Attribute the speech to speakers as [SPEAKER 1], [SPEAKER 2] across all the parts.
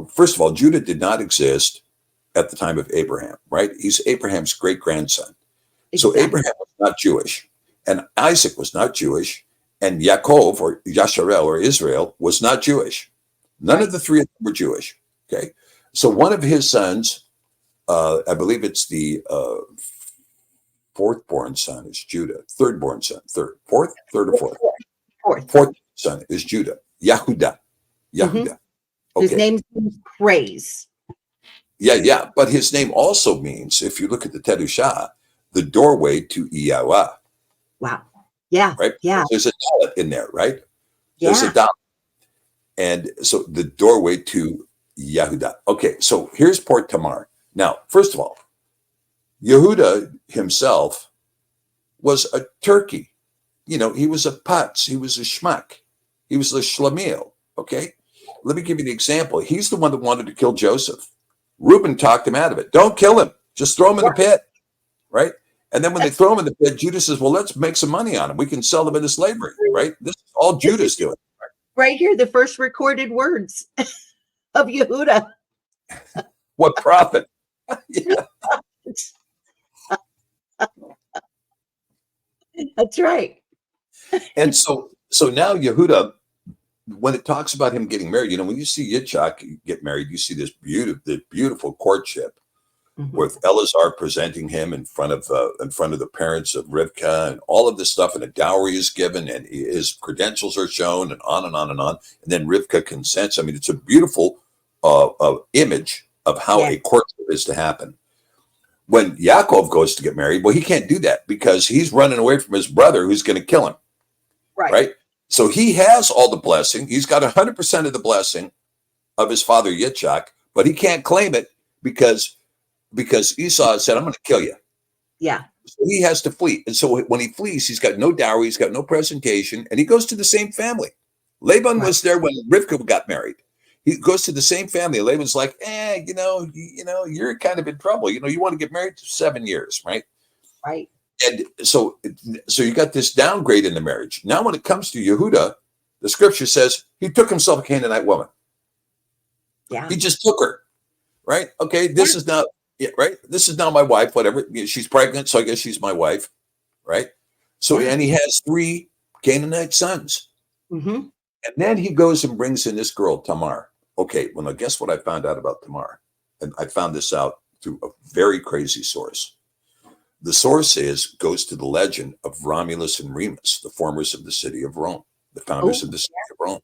[SPEAKER 1] first of all, Judah did not exist at the time of Abraham, right? He's Abraham's great grandson. So Abraham was not Jewish, and Isaac was not Jewish, and Yaakov or Yasharel or Israel was not Jewish. None of the three of them were Jewish. Okay, so one of his sons, I believe it's the fourth-born son is Judah. Third-born son, third or fourth. Fourth son is Judah. Yehuda.
[SPEAKER 2] Okay. His name means praise.
[SPEAKER 1] Yeah. But his name also means, if you look at the Terushah, the doorway to Yahweh.
[SPEAKER 2] Wow. Yeah.
[SPEAKER 1] Right?
[SPEAKER 2] Yeah.
[SPEAKER 1] There's a dalet in there, right?
[SPEAKER 2] Yeah.
[SPEAKER 1] There's a dalet. And so the doorway to Yehuda. Okay, so here's Port Tamar. Now, first of all, Yehuda himself was a turkey. He was a putz. He was a schmuck. He was a schlemiel. Okay? Let me give you an example. He's the one that wanted to kill Joseph. Reuben talked him out of it. Don't kill him. Just throw him in the pit. Right? And then when they throw him in the pit, Judah says, well, let's make some money on him. We can sell them into slavery. Right? This is all Judah's doing.
[SPEAKER 2] Right here, the first recorded words of Yehuda.
[SPEAKER 1] What prophet? Yeah.
[SPEAKER 2] That's right.
[SPEAKER 1] And so now Yehuda, when it talks about him getting married, when you see Yitzhak get married, you see this beautiful courtship with Eleazar presenting him in front of the parents of Rivka, and all of this stuff, and a dowry is given, and his credentials are shown, and on and on and on. And then Rivka consents. I mean, it's a beautiful image of how a courtship is to happen. When Yaakov goes to get married, well, he can't do that because he's running away from his brother who's going to kill him. Right? So he has all the blessing. He's got 100% of the blessing of his father Yitzhak, but he can't claim it because Esau said, I'm going to kill you.
[SPEAKER 2] Yeah.
[SPEAKER 1] So he has to flee. And so when he flees, he's got no dowry, he's got no presentation, and he goes to the same family. Laban was there when Rivka got married. He goes to the same family. Laban's like, you're kind of in trouble. You want to get married to 7 years, right?
[SPEAKER 2] Right.
[SPEAKER 1] And so you got this downgrade in the marriage. Now, when it comes to Yehuda, the scripture says he took himself a Canaanite woman.
[SPEAKER 2] Yeah.
[SPEAKER 1] He just took her, right? Okay, this is now, right? This is now my wife, whatever. She's pregnant, so I guess she's my wife, right? So, and he has 3 Canaanite sons.
[SPEAKER 2] Mm-hmm.
[SPEAKER 1] And then he goes and brings in this girl, Tamar. Okay, well, now guess what I found out about Tamar? And I found this out through a very crazy source. The source goes to the legend of Romulus and Remus, the formers of the city of Rome, the founders of the city of Rome,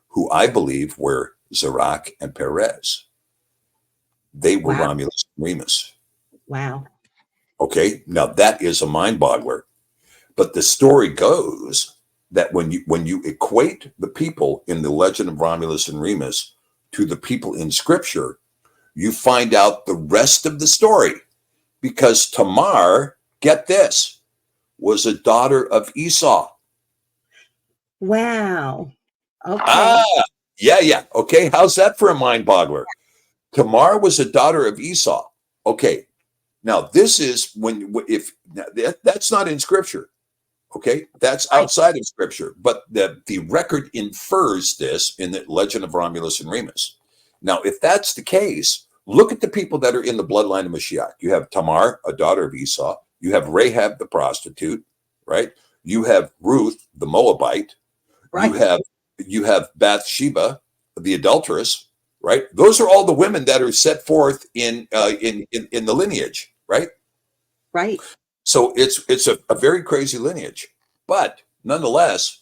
[SPEAKER 1] who I believe were Zerach and Perez. They were Romulus and Remus.
[SPEAKER 2] Wow.
[SPEAKER 1] Okay, now that is a mind boggler. But the story goes that when you equate the people in the legend of Romulus and Remus to the people in Scripture, you find out the rest of the story. Because Tamar, get this, was a daughter of Esau.
[SPEAKER 2] Wow. Okay.
[SPEAKER 1] Yeah. Okay, how's that for a mind boggler? Tamar was a daughter of Esau. Okay, now this is that's not in Scripture. Okay, that's outside of Scripture, but the record infers this in the legend of Romulus and Remus. Now, if that's the case, look at the people that are in the bloodline of Mashiach. You have Tamar, a daughter of Esau. You have Rahab, the prostitute, right? You have Ruth, the Moabite. Right. You have Bathsheba, the adulteress, right? Those are all the women that are set forth in the lineage, right?
[SPEAKER 2] Right.
[SPEAKER 1] So it's a very crazy lineage, but nonetheless,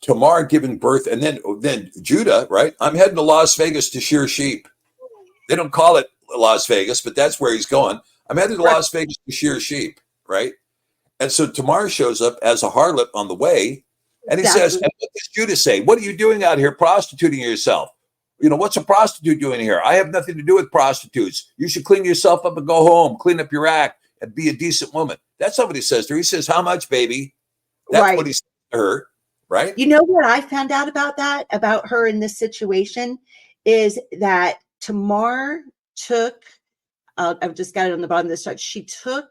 [SPEAKER 1] Tamar giving birth, and then Judah, right? I'm heading to Las Vegas to shear sheep. They don't call it Las Vegas, but that's where he's going. I'm headed to Las Vegas to shear sheep, right? And so Tamar shows up as a harlot on the way, and he says, and what does Judah say? What are you doing out here prostituting yourself? What's a prostitute doing here? I have nothing to do with prostitutes. You should clean yourself up and go home, clean up your act, and be a decent woman. That's not what he says to her. He says, how much, baby? That's what he says to her, right?
[SPEAKER 2] You know what I found out about her in this situation, is that Tamar took, I've just got it on the bottom of this chart. She took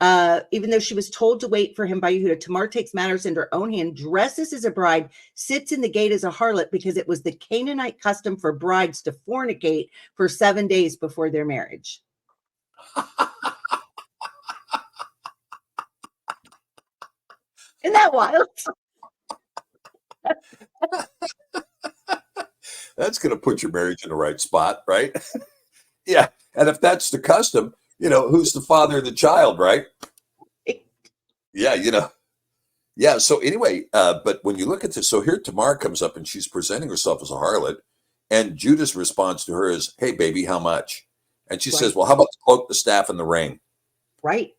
[SPEAKER 2] Even though she was told to wait for him by Yehuda, Tamar takes matters in her own hand, dresses as a bride, sits in the gate as a harlot, because it was the Canaanite custom for brides to fornicate for 7 days before their marriage. Isn't that wild?
[SPEAKER 1] That's going to put your marriage in the right spot, right? Yeah. And if that's the custom, who's the father of the child, right? Yeah, Yeah. So anyway, but when you look at this, so here Tamar comes up and she's presenting herself as a harlot, and Judah's response to her is, "Hey, baby, how much?" And she says,
[SPEAKER 2] Right.
[SPEAKER 1] "Well, how about the cloak, the staff, and the ring?"
[SPEAKER 2] Right.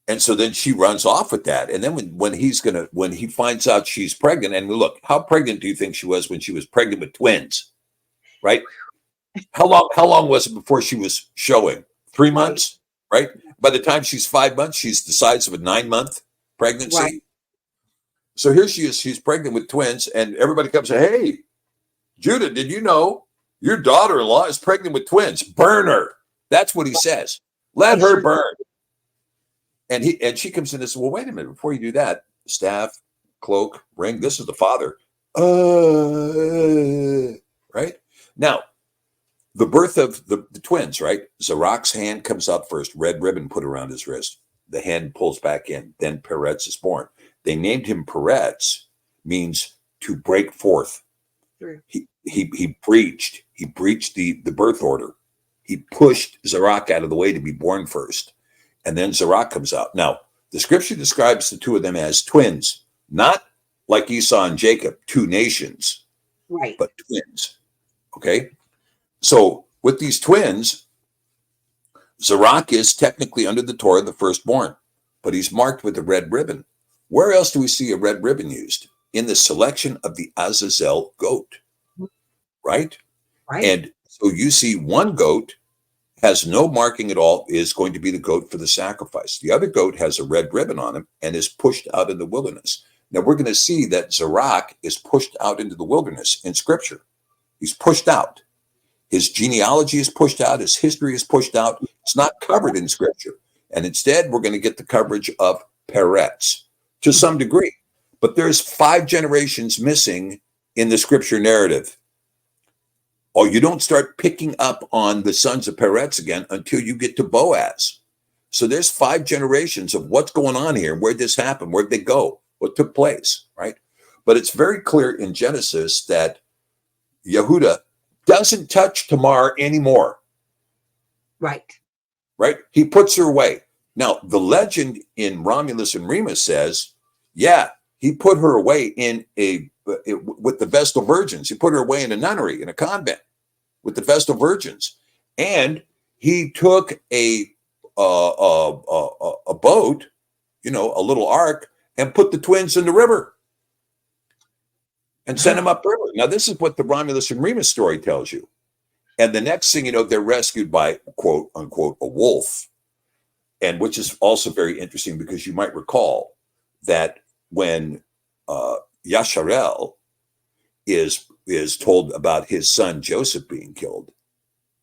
[SPEAKER 1] And so then she runs off with that. And then when he finds out she's pregnant, and look, how pregnant do you think she was when she was pregnant with twins? Right? How long was it before she was showing? 3 months, right? By the time she's 5 months, she's the size of a 9-month pregnancy.
[SPEAKER 2] Right.
[SPEAKER 1] So here she is, she's pregnant with twins, and everybody comes and says, "Hey, Judah, did you know your daughter-in-law is pregnant with twins? Burn her." That's what he says. Let her burn. And she comes in and says, "Well, wait a minute, before you do that, staff, cloak, ring, this is the father." Right? Now, the birth of the twins, right? Zarok's hand comes out first, red ribbon put around his wrist. The hand pulls back in. Then Peretz is born. They named him Peretz, means to break forth. He breached the birth order. He pushed Zarok out of the way to be born first. And then Zarok comes out. Now, the scripture describes the two of them as twins, not like Esau and Jacob, two nations,
[SPEAKER 2] right?
[SPEAKER 1] But twins. Okay? So with these twins, Zarok is technically under the Torah the firstborn, but he's marked with a red ribbon. Where else do we see a red ribbon used? In the selection of the Azazel goat, right? And so you see one goat has no marking at all, is going to be the goat for the sacrifice. The other goat has a red ribbon on him and is pushed out in the wilderness. Now we're going to see that Zarok is pushed out into the wilderness in scripture. He's pushed out. His genealogy is pushed out. His history is pushed out. It's not covered in scripture. And instead, we're going to get the coverage of Peretz to some degree. But there's 5 generations missing in the scripture narrative. Or you don't start picking up on the sons of Peretz again until you get to Boaz. So there's 5 generations of what's going on here. Where'd this happen? Where'd they go? What took place, right? But it's very clear in Genesis that Yehuda doesn't touch Tamar anymore.
[SPEAKER 2] Right.
[SPEAKER 1] He puts her away. Now, the legend in Romulus and Remus says, yeah, he put her away with the Vestal Virgins. He put her away in a nunnery, in a convent with the Vestal Virgins. And he took a boat, a little ark, and put the twins in the river and sent them upriver. Now, this is what the Romulus and Remus story tells you. And the next thing you know, they're rescued by, quote unquote, a wolf. And which is also very interesting because you might recall that when Yasharel is told about his son Joseph being killed,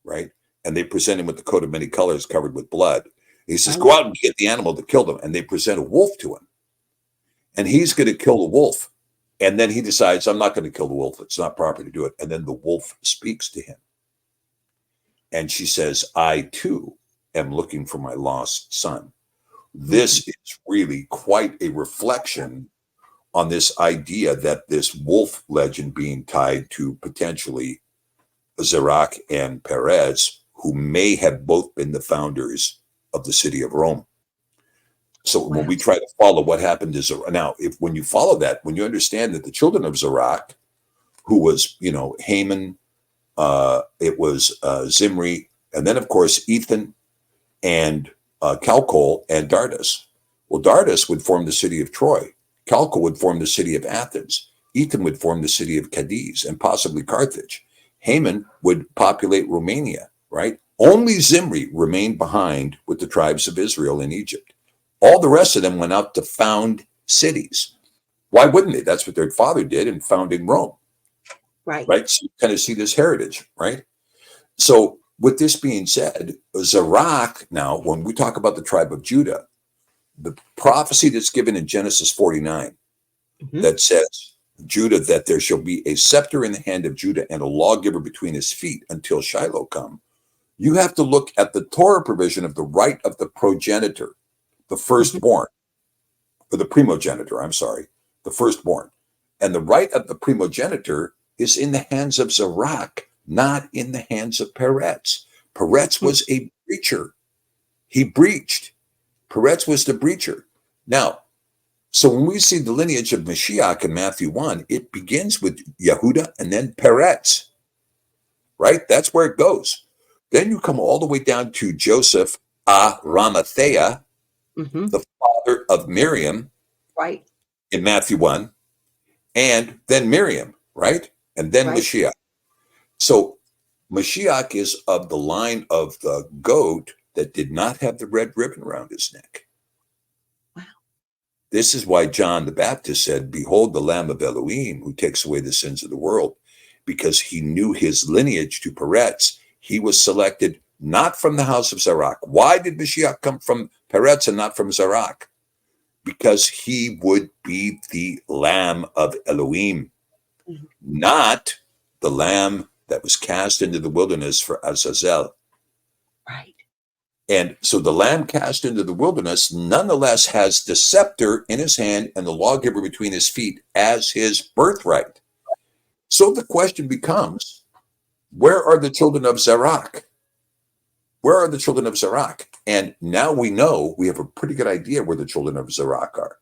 [SPEAKER 1] right? And they present him with the coat of many colors covered with blood. He says, "Go out and get the animal that killed him." And they present a wolf to him. And he's going to kill the wolf. And then he decides, "I'm not going to kill the wolf. It's not proper to do it." And then the wolf speaks to him. And she says, "I too am looking for my lost son." This is really quite a reflection on this idea that this wolf legend being tied to potentially Zarok and Perez, who may have both been the founders of the city of Rome. So when we try to follow what happened to Zarok, now, when you follow that, when you understand that the children of Zarok, who was, Haman, it was Zimri, and then, of course, Ethan and Calcol and Dardus. Well, Dardus would form the city of Troy. Calcol would form the city of Athens. Ethan would form the city of Cadiz and possibly Carthage. Haman would populate Romania, right? Only Zimri remained behind with the tribes of Israel in Egypt. All the rest of them went out to found cities. Why wouldn't they? That's what their father did in founding Rome. Right? So you kind of see this heritage, right? So with this being said, Zarok, now, when we talk about the tribe of Judah, the prophecy that's given in Genesis 49 that says, Judah, that there shall be a scepter in the hand of Judah and a lawgiver between his feet until Shiloh come. You have to look at the Torah provision of the right of the progenitor, the firstborn, or the primogenitor, I'm sorry, the firstborn. And the right of the primogenitor is in the hands of Zerach, not in the hands of Peretz. Peretz was a breacher. He breached. Peretz was the breacher. Now, so when we see the lineage of Mashiach in Matthew 1, it begins with Yehuda and then Peretz, right? That's where it goes. Then you come all the way down to Joseph Arimathea, the father of Miriam,
[SPEAKER 2] right,
[SPEAKER 1] in Matthew 1, and then Miriam, right? And then Mashiach. So Mashiach is of the line of the goat that did not have the red ribbon around his neck.
[SPEAKER 2] Wow.
[SPEAKER 1] This is why John the Baptist said, behold the Lamb of Elohim who takes away the sins of the world, because he knew his lineage to Peretz. He was selected not from the house of Zerach. Why did Mashiach come from Peretz and not from Zerach? Because he would be the Lamb of Elohim, not the lamb that was cast into the wilderness for Azazel.
[SPEAKER 2] Right.
[SPEAKER 1] And so the lamb cast into the wilderness nonetheless has the scepter in his hand and the lawgiver between his feet as his birthright. So the question becomes, where are the children of Zerach? Where are the children of Zerach? And now we know, we have a pretty good idea where the children of Zerach are.